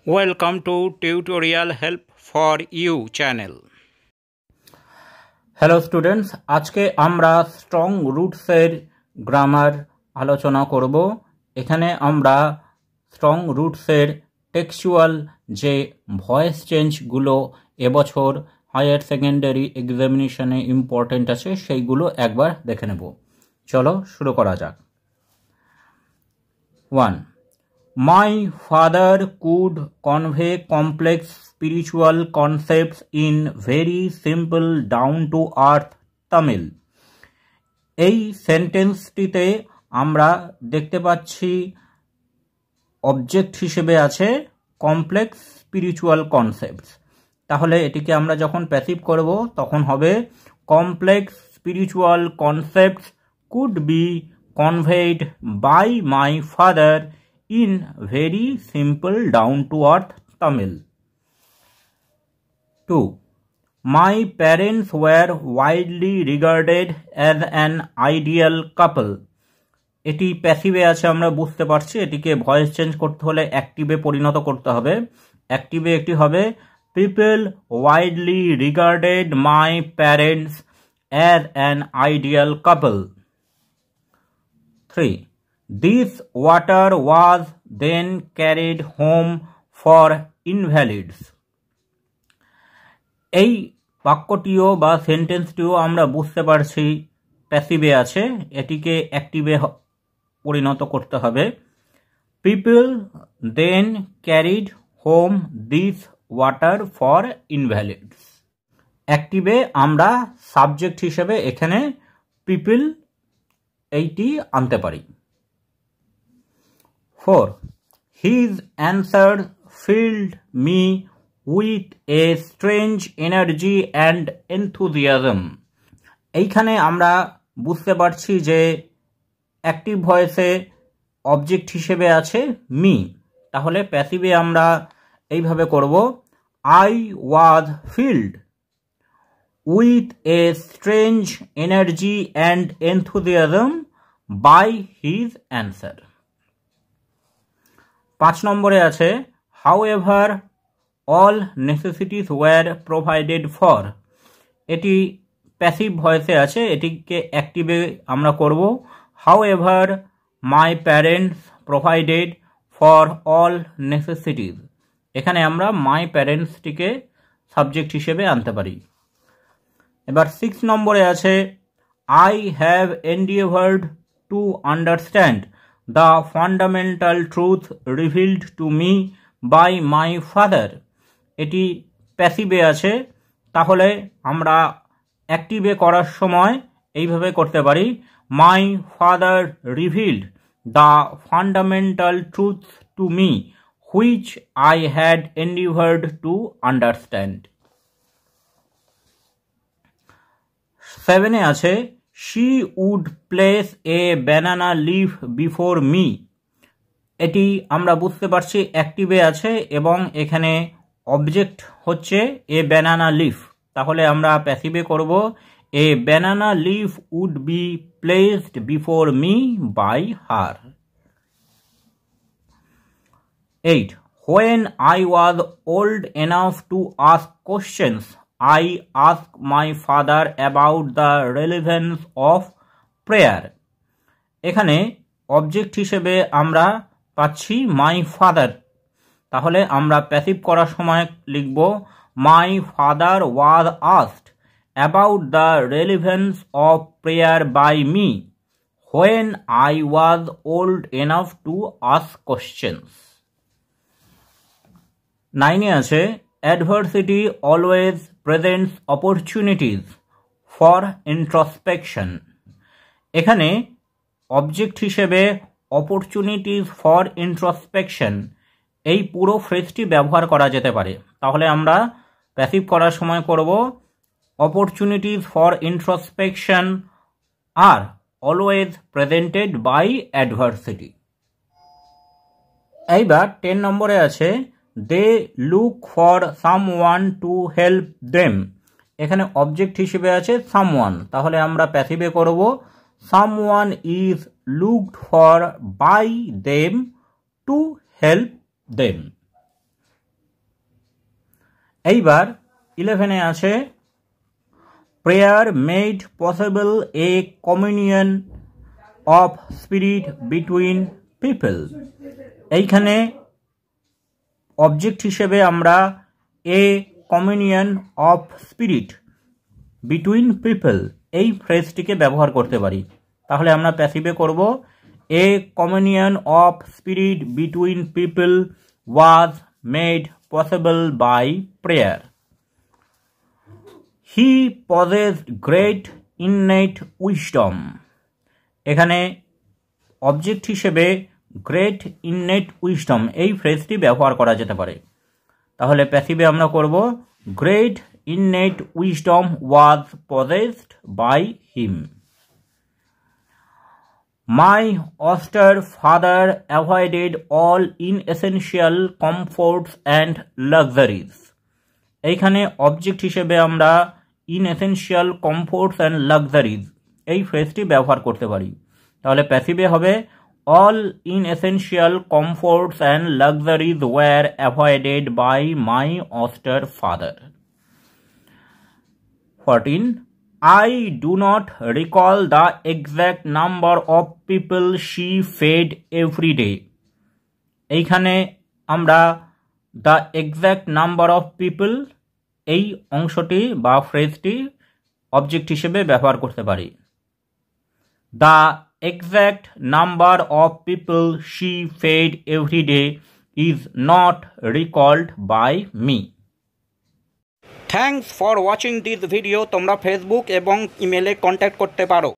Welcome to Tutorial Help for You channel. Hello students, আজকে আমরা strong রুটসের grammar আলোচনা করব। এখানে আমরা স্ট্রং রুটসের টেক্সচুয়াল যে ভয়েস চেঞ্জগুলো এবছর হায়ার সেকেন্ডারি এক্সামিনেশনে ইম্পর্টেন্ট আছে সেইগুলো একবার দেখে নেব। চলো শুরু করা যাক। 1. My father could convey complex spiritual concepts in very simple down-to-earth Tamil. এই সেন্টেন্সটিতে আমরা দেখতে পাচ্ছি অবজেক্ট হিসেবে আছে কমপ্লেক্স স্পিরিচুয়াল কনসেপ্টস। তাহলে এটিকে আমরা যখন প্যাসিভ করব তখন হবে complex spiritual concepts could be conveyed by my father in very simple down-to-earth Tamil. 2. My parents were widely regarded as an ideal couple. এটি প্যাসিভে আছে, আমরা বুঝতে পারছি। এটিকে ভয়েস চেঞ্জ করতে হলে অ্যাক্টিভে পরিণত করতে হবে। অ্যাক্টিভে একটি হবে people widely regarded my parents as an ideal couple. 3. This water was then carried home for invalids. এই বাক্যটিও বা সেন্টেন্সটিও আমরা বুঝতে পারছি প্যাসিভে আছে, এটিকে অ্যাক্টিভে পরিণত করতে হবে। People then carried home this water for invalids. অ্যাক্টিভে আমরা সাবজেক্ট হিসেবে এখানে পিপল এইটি আনতে পারি। 4. His answer filled me with a strange energy and enthusiasm. এইখানে আমরা বুঝতে পারছি যে অ্যাক্টিভ ভয়েসে অবজেক্ট হিসেবে আছে মি। তাহলে প্যাসিভে আমরা এইভাবে করব, I was filled with a strange energy and enthusiasm by his answer. 5 নম্বরে আছে however all necessities were provided for. এটি প্যাসিভ ভয়েসে আছে, এটিকে অ্যাক্টিভে আমরা করব however my parents provided for all necessities. এখানে আমরা my parentsটিকে সাবজেক্ট হিসেবে আনতে পারি। এবার 6 নম্বরে আছে I have endeavored to understand the fundamental truth revealed to me by my father. এটি প্যাসিভে আছে, তাহলে আমরা অ্যাক্টিভে করার সময় এইভাবে করতে পারি my father revealed the fundamental truth to me which I had endeavored to understand. 7 এ আছে she would place a banana leaf before me. এটি আমরা বুঝতে পারছি অ্যাক্টিভে আছে এবং এখানে অবজেক্ট হচ্ছে এ ব্যানানা লিফ। তাহলে আমরা প্যাসিভে করব a banana leaf would be placed before me by her. 8. When I was old enough to ask questions, I asked my father about the relevance of prayer. এখানে অবজেক্ট হিসেবে আমরা পাচ্ছি my father. তাহলে আমরা প্যাসিভ করার সময় লিখব my father was asked about the relevance of prayer by me when I was old enough to ask questions. 9 এ আছে adversity always presents opportunities for introspection. এখানে অবজেক্ট হিসেবে opportunities for introspection এই পুরো ফ্রেজটি ব্যবহার করা যেতে পারে। তাহলে আমরা প্যাসিভ করার সময় করব opportunities for introspection are always presented by adversity. এইবার 10 নম্বরে আছে they look for someone to help them. এখানে অবজেক্ট হিসেবে আছে someone, তাহলে আমরা প্যাসিভে করব someone is looked for by them to help them. এইবার 11-এ আছে prayer made possible a communion of spirit between people. এইখানে অবজেক্ট হিসেবে আমরা a communion of spirit between people এই ফ্রেজটিকে ব্যবহার করতে পারি। তাহলে আমরা প্যাসিভে করব a communion of spirit between people was made possible by prayer. He possessed great innate wisdom. এখানে অবজেক্ট হিসেবে গ্রেট ইননেট উইজডম এই ফ্রেজটি ব্যবহার করা যেতে পারে। তাহলে প্যাসিভে আমরা করব great innate wisdom was possessed by him. My austere father avoided all inessential comforts and luxuries. এইখানে অবজেক্ট হিসেবে আমরা ইনএসেনশিয়াল কমফোর্টস অ্যান্ড লাক্সারিজ এই ফ্রেজটি ব্যবহার করতে পারি। তাহলে প্যাসিভে হবে all inessential comforts and luxuries were avoided by my austere father. 14. I do not recall the exact number of people she fed every day. এইখানে আমরা the exact number of people এই অংশটি বা ফ্রেজটি অবজেক্ট হিসেবে ব্যবহার করতে পারি। The exact number of people she fed every day is not recalled by me. Thanks for watching this video. তোমরা ফেসবুক এবং ইমেলে কন্ট্যাক্ট করতে পারো।